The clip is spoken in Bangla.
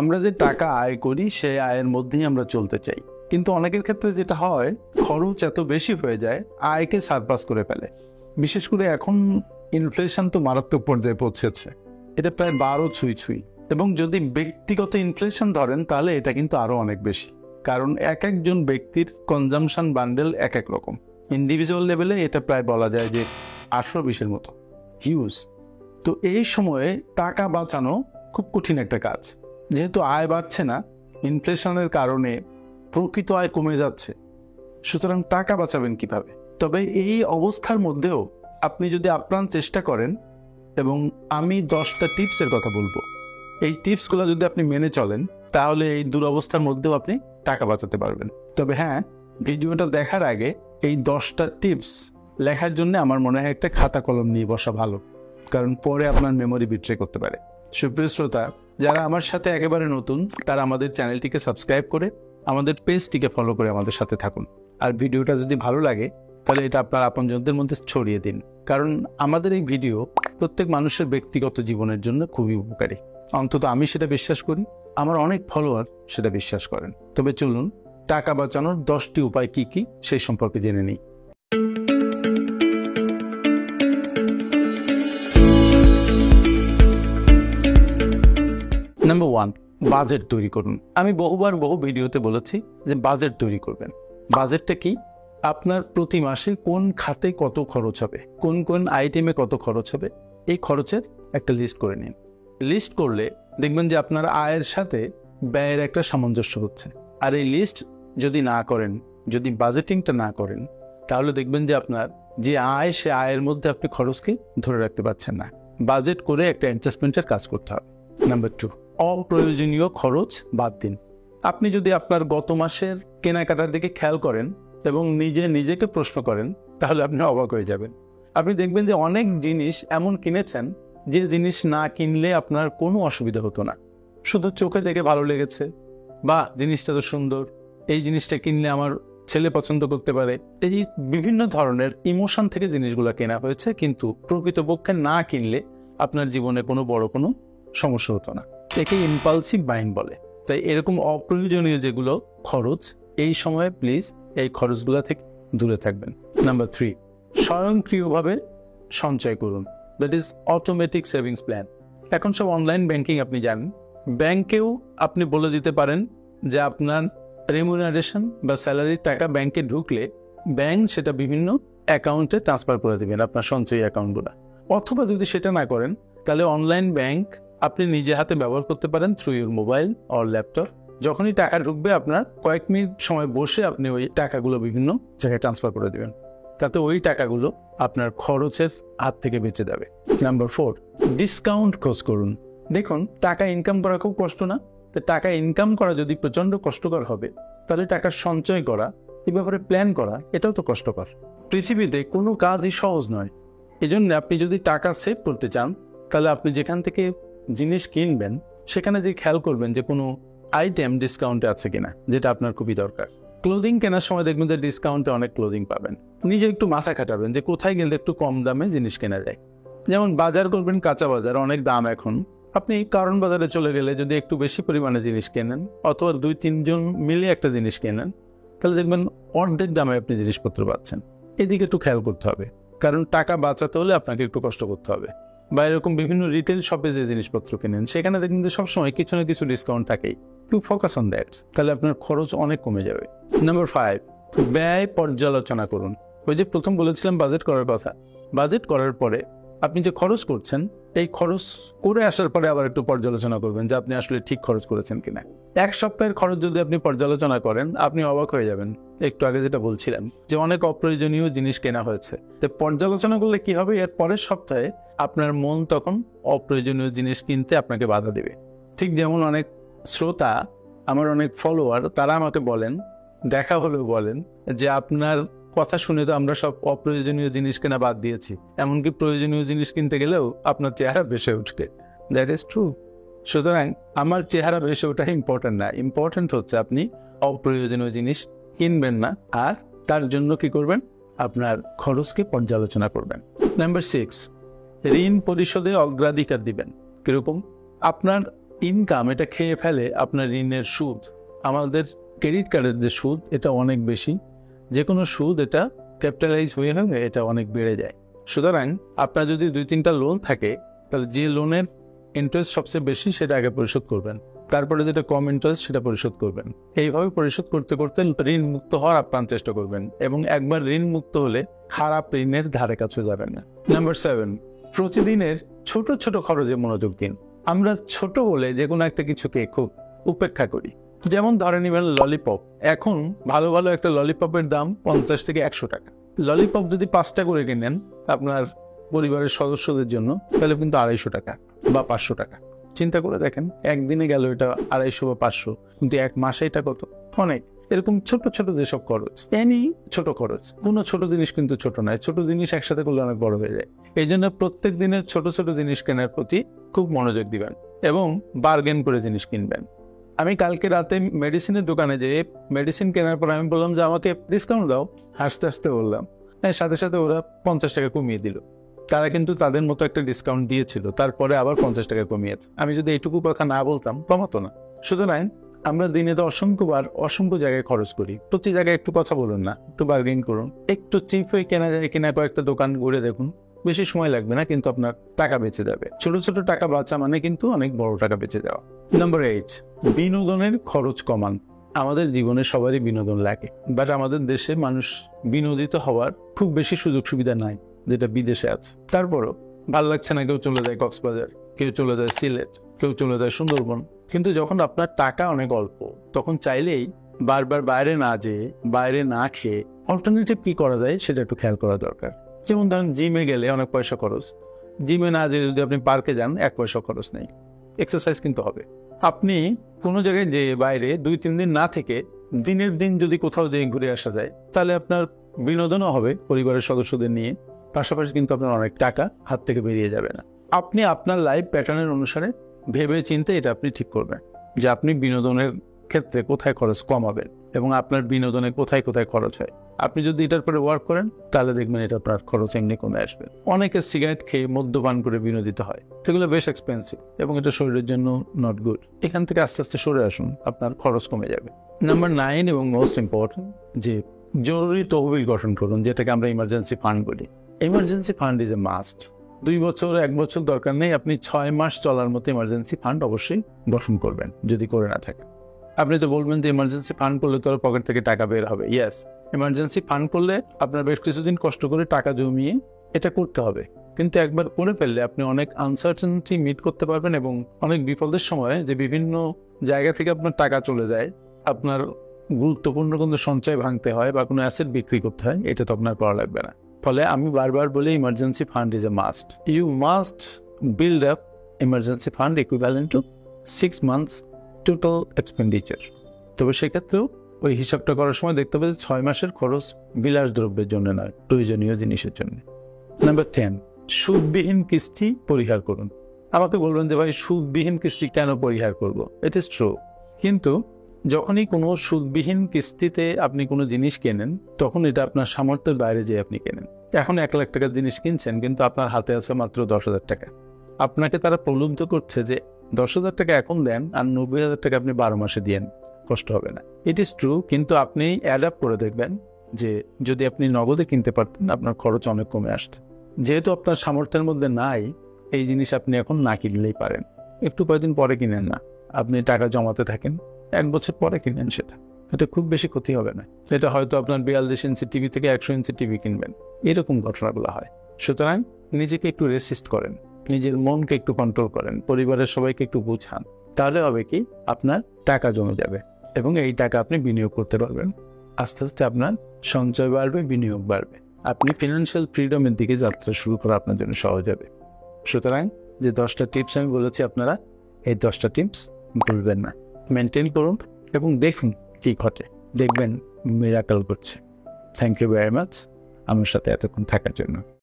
আমরা যে টাকা আয় করি সেই আয়ের মধ্যেই আমরা চলতে চাই, কিন্তু অনেকের ক্ষেত্রে যেটা হয় খরচ এত বেশি হয়ে যায় আয়কে সারপাস করে ফেলে। বিশেষ করে এখন ইনফ্লেশন তো মারাত্মক পর্যায়ে পৌঁছেছে, এটা প্রায় 12 ছুঁই। এবং যদি ব্যক্তিগত ইনফ্লেশন ধরেন তাহলে এটা কিন্তু আরো অনেক বেশি, কারণ এক একজন ব্যক্তির কনজামশন বান্ডেল এক এক রকম। ইন্ডিভিজুয়াল লেভেলে এটা প্রায় বলা যায় যে 18-20-এর মতো, হিউজ। তো এই সময়ে টাকা বাঁচানো খুব কঠিন একটা কাজ, যেহেতু আয় বাড়ছে না, ইনফ্লেশনের কারণে প্রকৃত আয় কমে যাচ্ছে। সুতরাং টাকা বাঁচাবেন কিভাবে? তবে এই অবস্থার মধ্যেও আপনি যদি আপ্রাণ চেষ্টা করেন, এবং আমি 10টা টিপসের কথা বলবো, এই টিপসগুলো যদি আপনি মেনে চলেন তাহলে এই দুরবস্থার মধ্যেও আপনি টাকা বাঁচাতে পারবেন। তবে হ্যাঁ, ভিডিওটা দেখার আগে এই 10টা টিপস লেখার জন্য আমার মনে হয় একটা খাতা কলম নিয়ে বসা ভালো, কারণ পরে আপনার মেমোরি বিট্রে করতে পারে। সুপ্রিয় শ্রোতা, যারা আমার সাথে একেবারে নতুন তারা আমাদের চ্যানেলটিকে সাবস্ক্রাইব করে আমাদের পেজটিকে ফলো করে আমাদের সাথে থাকুন। আর ভিডিওটা যদি ভালো লাগে তাহলে এটা আপনার আপনজনদের মধ্যে ছড়িয়ে দিন, কারণ আমাদের এই ভিডিও প্রত্যেক মানুষের ব্যক্তিগত জীবনের জন্য খুবই উপকারী। অন্তত আমি সেটা বিশ্বাস করি, আমার অনেক ফলোয়ার সেটা বিশ্বাস করেন। তবে চলুন টাকা বাঁচানোর 10টি উপায় কি কি সেই সম্পর্কে জেনে নিই। নাম্বার 1, বাজেট তৈরি করুন। আমি বহু ভিডিওতে বলেছি যে বাজেট তৈরি করবেন। বাজেটটা কি? আপনার প্রতি মাসে কোন খাতে কত খরচ হবে, কোন কোন আইটেমে কত খরচ হবে, এই খরচের একটা লিস্ট করে নিন। লিস্ট করলে দেখবেন যে আপনার আয়ের সাথে ব্যয়ের একটা সামঞ্জস্য হচ্ছে। আর এই লিস্ট যদি না করেন, যদি বাজেটিংটা না করেন, তাহলে দেখবেন যে আপনার যে আয় সে আয়ের মধ্যে আপনি খরচকে ধরে রাখতে পারছেন না। বাজেট করে একটা অ্যাডজাস্টমেন্টের কাজ করতে হবে। নাম্বার 2, অপ্রয়োজনীয় খরচ বাদ দিন। আপনি যদি আপনার গত মাসের কেনাকাটার দিকে খেয়াল করেন এবং নিজেকে প্রশ্ন করেন তাহলে আপনি অবাক হয়ে যাবেন। আপনি দেখবেন যে অনেক জিনিস এমন কিনেছেন যে জিনিস না কিনলে আপনার কোনো অসুবিধা হতো না, শুধু চোখে দেখে ভালো লেগেছে, বা জিনিসটা তো সুন্দর, এই জিনিসটা কিনলে আমার ছেলে পছন্দ করতে পারে। এই বিভিন্ন ধরনের ইমোশন থেকে জিনিসগুলো কেনা হয়েছে, কিন্তু প্রকৃতপক্ষে না কিনলে আপনার জীবনে কোনো বড় কোনো সমস্যা হতো না। একে ইম্পালসিভ বাইং বলে। তাই এরকম অপ্রয়োজনীয় যেগুলো খরচ, এই সময়ে প্লিজ এই খরচগুলো থেকে দূরে থাকবেন। নাম্বার 3, স্বয়ংক্রিয়ভাবে সঞ্চয় করুন, that is automatic savings plan. এখন সব অনলাইন ব্যাংকিং আপনি জানেন, ব্যাংকেও আপনি বলে দিতে পারেন যে আপনার রেমুনারেশন বা স্যালারির টাকা ব্যাংকে ঢুকলে ব্যাংক সেটা বিভিন্ন অ্যাকাউন্টে ট্রান্সফার করে দেবেন, আপনার সঞ্চয়ী অ্যাকাউন্টগুলো। অথবা যদি সেটা না করেন তাহলে অনলাইন ব্যাংক আপনি নিজে হাতে ব্যবহার করতে পারেন through your mobile or laptop. যখনই টাকা ঢুকবে আপনার কয়েক মিনিট সময় বসে আপনি ওই টাকাগুলো বিভিন্ন জায়গায় ট্রান্সফার করে দেবেন, তাতে ওই টাকাগুলো আপনার খরচের হাত থেকে বেঁচে যাবে। নাম্বার 4, ডিসকাউন্ট খোঁজ করুন। দেখুন, টাকা ইনকাম করা খুব কষ্ট না? তো টাকা ইনকাম করা যদি প্রচন্ড কষ্টকর হবে, তাহলে টাকা সঞ্চয় করা, এই ব্যাপারে প্ল্যান করা, এটাও তো কষ্টকর। পৃথিবীতে কোনো কাজই সহজ নয়। এই জন্য আপনি যদি টাকা সেভ করতে চান তাহলে আপনি যেখান থেকে জিনিস কিনবেন সেখানে যে খেয়াল করবেন যে কোনো আইটেম ডিসকাউন্টে আছে কিনা, যেটা আপনার খুবই দরকার। ক্লোদিং কেনার সময় দেখবেন যে ডিসকাউন্টে অনেক ক্লোদিং পাবেন। নিজে একটু মাথা খাটাবেন যে কোথায় গেলে একটু কম দামে জিনিস কেনা যায়। যেমন বাজার করবেন, কাঁচা বাজার অনেক দাম এখন, আপনি কারণ বাজারে চলে গেলে যদি একটু বেশি পরিমাণে জিনিস কেনেন, অথবা 2-3 জন মিলে একটা জিনিস কেনেন, তাহলে দেখবেন অর্ধেক দামে আপনি জিনিসপত্র পাচ্ছেন। এদিকে একটু খেয়াল করতে হবে, কারণ টাকা বাঁচাতে হলে আপনাকে একটু কষ্ট করতে হবে। বা এরকম বিভিন্ন রিটেল শপে যে জিনিসপত্র কেনেন সেখানে দেখবেন যে সবসময় কিছু না কিছু ডিসকাউন্ট থাকেই। টু ফোকাস অন দ্যাট, তাহলে আপনার খরচ অনেক কমে যাবে। নাম্বার 5, ব্যয় পর্যালোচনা করুন। ওই যে প্রথম বলেছিলাম বাজেট করার কথা, বাজেট করার পরে আপনি যে খরচ করছেন, এই খরচ করে আসার পরে আবার একটু পর্যালোচনা করবেন যে আপনি আসলে ঠিক খরচ করেছেন কিনা। 1 সপ্তাহের খরচ যদি আপনি পর্যালোচনা করেন, আপনি অবাক হয়ে যাবেন। একটু আগে যেটা বলছিলাম যে অনেক অপ্রয়োজনীয় জিনিস কেনা হয়েছে, তো পর্যালোচনা করলে কি হবে, এর পরের সপ্তাহে আপনার মন তখন অপ্রয়োজনীয় জিনিস কিনতে আপনাকে বাধা দেবে। ঠিক যেমন অনেক শ্রোতা, আমার অনেক ফলোয়ার, তারা আমাকে বলেন, দেখা হলেও বলেন যে আপনার কথা শুনে তো আমরা সব অপ্রয়োজনীয় জিনিস কেনা বাদ দিয়েছি, এমনকি প্রয়োজনীয় জিনিস কিনতে গেলেও আপনার চেহারা বেশে উঠবে। That is true. সুতরাং আমার চেহারা বেশে ওঠা ইম্পর্টেন্ট না, ইম্পর্টেন্ট হচ্ছে আপনি অপ্রয়োজনীয় জিনিস কিনবেন না, আর তার জন্য কি করবেন, আপনার খরচকে পর্যালোচনা করবেন। নাম্বার 6, ঋণ পরিশোধে অগ্রাধিকার দিবেন। কিরকম? আপনার ইনকাম এটা খেয়ে ফেলে আপনার ঋণের সুদ। আমাদের ক্রেডিট কার্ডের যে সুদ এটা অনেক বেশি, যে কোনো সুদ এটা ক্যাপিটালাইজ হয়ে হয়ে এটা অনেক বেড়ে যায়। সুতরাং আপনার যদি 2-3টা লোন থাকে তাহলে যে লোনের ইন্টারেস্ট সবচেয়ে বেশি সেটা আগে পরিশোধ করবেন, তারপরে যেটা কম ইন্টারেস্ট সেটা পরিশোধ করবেন। এইভাবে পরিশোধ করতে করতে ঋণ মুক্ত হওয়ার আপ্রাণ চেষ্টা করবেন, এবং একবার ঋণ মুক্ত হলে খারাপ ঋণের ধারে কাছে যাবেন না। নাম্বার 7, প্রতিদিনের ছোট ছোট খরচে মনোযোগ দিন। আমরা ছোট বলে যে কোনো একটা কিছুকে খুব উপেক্ষা করি। যেমন ধরে নেবেন ললিপপ। এখন ভালো ভালো একটা ললিপপের দাম 50 থেকে 100 টাকা। ললিপপ যদি 5টা করে কিনেন আপনার পরিবারের সদস্যদের জন্য, তাহলে কিন্তু 250 টাকা বা 500 টাকা। চিন্তা করে দেখেন, একদিনে গেল এটা 250 বা 500, কিন্তু এক মাসে এটা কত? অনেক। এরকম ছোট ছোট যেসব খরচ, ছোট খরচ, কোনো ছোট জিনিস কিন্তু ছোট নয়, ছোট জিনিস একসাথে করলে অনেক বড় হয়ে যায়। এই জন্য প্রত্যেক দিনের ছোট ছোট জিনিস কেনার প্রতি খুব মনোযোগ দিবেন এবং বার্গেন করে জিনিস কিনবেন। আমি কালকে রাতে মেডিসিনের দোকানে যেয়ে মেডিসিন কেনার পর আমি বললাম যে আমাকে ডিসকাউন্ট দাও, হাসতে হাসতে বললাম, সাথে সাথে ওরা 50 টাকা কমিয়ে দিল। তারা কিন্তু তাদের মতো একটা ডিসকাউন্ট দিয়েছিল, তারপরে আবার 50 টাকা কমিয়েছে। আমি যদি এইটুকু কথা না বলতাম কমাতো না। সুতরাং আমরা দিনে তো অসংখ্য জায়গায় খরচ করি, প্রতি জায়গায় একটু কথা বলুন না, একটু বার্গেন করুন, একটু চিপ হয়ে কেনা যায় কিনা কয়েকটা দোকান ঘুরে দেখুন, বেশি সময় লাগবে না, কিন্তু আপনার টাকা বেঁচে যাবে। ছোট ছোট টাকা বাঁচা মানে কিন্তু অনেক বড় টাকা বেঁচে যাওয়া। নাম্বার 8, বিনোদনের খরচ কমান। আমাদের জীবনে সবারই বিনোদন লাগে, বাট আমাদের দেশে মানুষ বিনোদিত হওয়ার খুব বেশি সুযোগ সুবিধা নাই, যেটা বিদেশে আছে। তারপরও ভালো লাগছে না, কেউ চলে যায় কক্সবাজার, কেউ চলে যায় সিলেট, কেউ চলে যায় সুন্দরবন। কিন্তু যখন আপনার টাকা অনেক অল্প, তখন চাইলেই বারবার বাইরে না যেয়ে, বাইরে না খেয়ে অল্টারনেটিভ কি করা যায় সেটা একটু খেয়াল করা দরকার। যেমন ধরেন জিমে গেলে অনেক পয়সা খরচ, জিমে না যেয়ে যদি আপনি পার্কে যান 1 পয়সা খরচ নেই, এক্সারসাইজ কিন্তু হবে। আপনি কোনো জায়গায় যে বাইরে 2-3 দিন না থেকে দিনের দিন যদি কোথাও যেয়ে ঘুরে আসা যায়, তাহলে আপনার বিনোদনও হবে পরিবারের সদস্যদের নিয়ে, পাশাপাশি কিন্তু আপনার অনেক টাকা হাত থেকে বেরিয়ে যাবে না। আপনি আপনার লাইফ প্যাটার্নের অনুসারে ভেবে চিন্তে এটা আপনি ঠিক করবেন যে আপনি বিনোদনের ক্ষেত্রে কোথায় খরচ কমাবেন এবং আপনার বিনোদনে কোথায় কোথায় খরচ হয়। আপনি যদি এটার পরে ওয়ার্ক করেন তাহলে দেখবেন এটা আপনার খরচ এমনি কমে আসবে। অনেকে সিগারেট খেয়ে মদ্যপান করে বিনোদিত হয়, সেগুলো বেশ এক্সপেন্সিভ এবং এটা শরীরের জন্য নট গুড। এখান থেকে আস্তে আস্তে সরে আসুন, আপনার খরচ কমে যাবে। নাম্বার 9 এবং মোস্ট ইম্পর্টেন্ট, যে জরুরি তহবিল গঠন করুন, যেটাকে আমরা ইমার্জেন্সি ফান্ড বলি। Emergency fund is a must. 2 বছর 1 বছর দরকার নেই, আপনি 6 মাস চলার মতো ইমার্জেন্সি ফান্ড অবশ্যই গঠন করবেন যদি করে না থাকে। আপনি তো বলবেন যে ইমার্জেন্সি ফান্ড করলে তো পকেট থেকে টাকা বের হবে। ইয়েস, ইমার্জেন্সি ফান্ড করলে আপনার বেশ কিছুদিন কষ্ট করে টাকা জমিয়ে এটা করতে হবে, কিন্তু একবার করে ফেললে আপনি অনেক আনসার্টেনিটি মিট করতে পারবেন এবং অনেক বিপদের সময় যে বিভিন্ন জায়গা থেকে আপনার টাকা চলে যায়, আপনার গুরুত্বপূর্ণ কোনো সঞ্চয় ভাঙতে হয় বা কোনো অ্যাসেট বিক্রি করতে হয়, এটা তো আপনার করা লাগবে না। ফলে আমি বারবার বলি emergency fund is a must. You must build up emergency fund equivalent to 6 months total expenditure. তবে সেক্ষেত্রেও ওই হিসাবটা করার সময় দেখতে হবে যে 6 মাসের খরচ বিলাস দ্রব্যের জন্য নয়, প্রয়োজনীয় জিনিসের জন্য। নাম্বার 10, সুদবিহীন কিস্তি পরিহার করুন। আমাকে বলবেন যে ভাই সুদবিহীন কিস্তি কেন পরিহার করব? ইট ইজ ট্রু, কিন্তু যখনই কোনো সুদবিহীন কিস্তিতে আপনি কোনো জিনিস কেনেন, তখন এটা আপনার সামর্থ্যের বাইরে যেয়ে আপনি কেনেন। এখন 1 লাখ টাকার জিনিস কিনছেন, কিন্তু আপনার হাতে আছে মাত্র 10,000 টাকা। আপনাকে তারা প্রলুব্ধ করছে যে 10,000 টাকা এখন দেন আর 90,000 টাকা আপনি 12 মাসে দিয়েন, কষ্ট হবে না। ইট ইজ ট্রু, কিন্তু আপনি অ্যাডাপ্ট করে দেখবেন যে যদি আপনি নগদে কিনতে পারতেন আপনার খরচ অনেক কমে আসত। যেহেতু আপনার সামর্থ্যের মধ্যে নাই, এই জিনিস আপনি এখন না কিনলেই পারেন। একটু কয়েকদিন পরে কিনেন না, আপনি টাকা জমাতে থাকেন, 1 বছর পরে কিনেন, এটা খুব বেশি ক্ষতি হবে না। এটা হয়তো আপনার 42 ইঞ্চি টিভি থেকে 100 ইঞ্চি টিভি কিনবেন, এরকম ঘটনাগুলো হয়। সুতরাং নিজেকে একটু রেসিস্ট করেন, নিজের মনকে একটু কন্ট্রোল করেন, পরিবারের সবাইকে একটু বুঝান, তাহলে হবে কি আপনার টাকা জমে যাবে এবং এই টাকা আপনি বিনিয়োগ করতে পারবেন। আস্তে আস্তে আপনার সঞ্চয় বাড়বে, বিনিয়োগ বাড়বে, আপনি ফিনান্সিয়াল ফ্রিডমের দিকে যাত্রা শুরু করা আপনার জন্য সহজ হবে। সুতরাং যে 10টা টিপস আমি বলেছি, আপনারা এই 10টা টিপস ভুলবেন না, মেনটেন করুন এবং দেখুন কি ঘটে, দেখবেন মিরাকল করছে। থ্যাংক ইউ ভেরি মাচ আমার সাথে এতক্ষণ থাকার জন্য।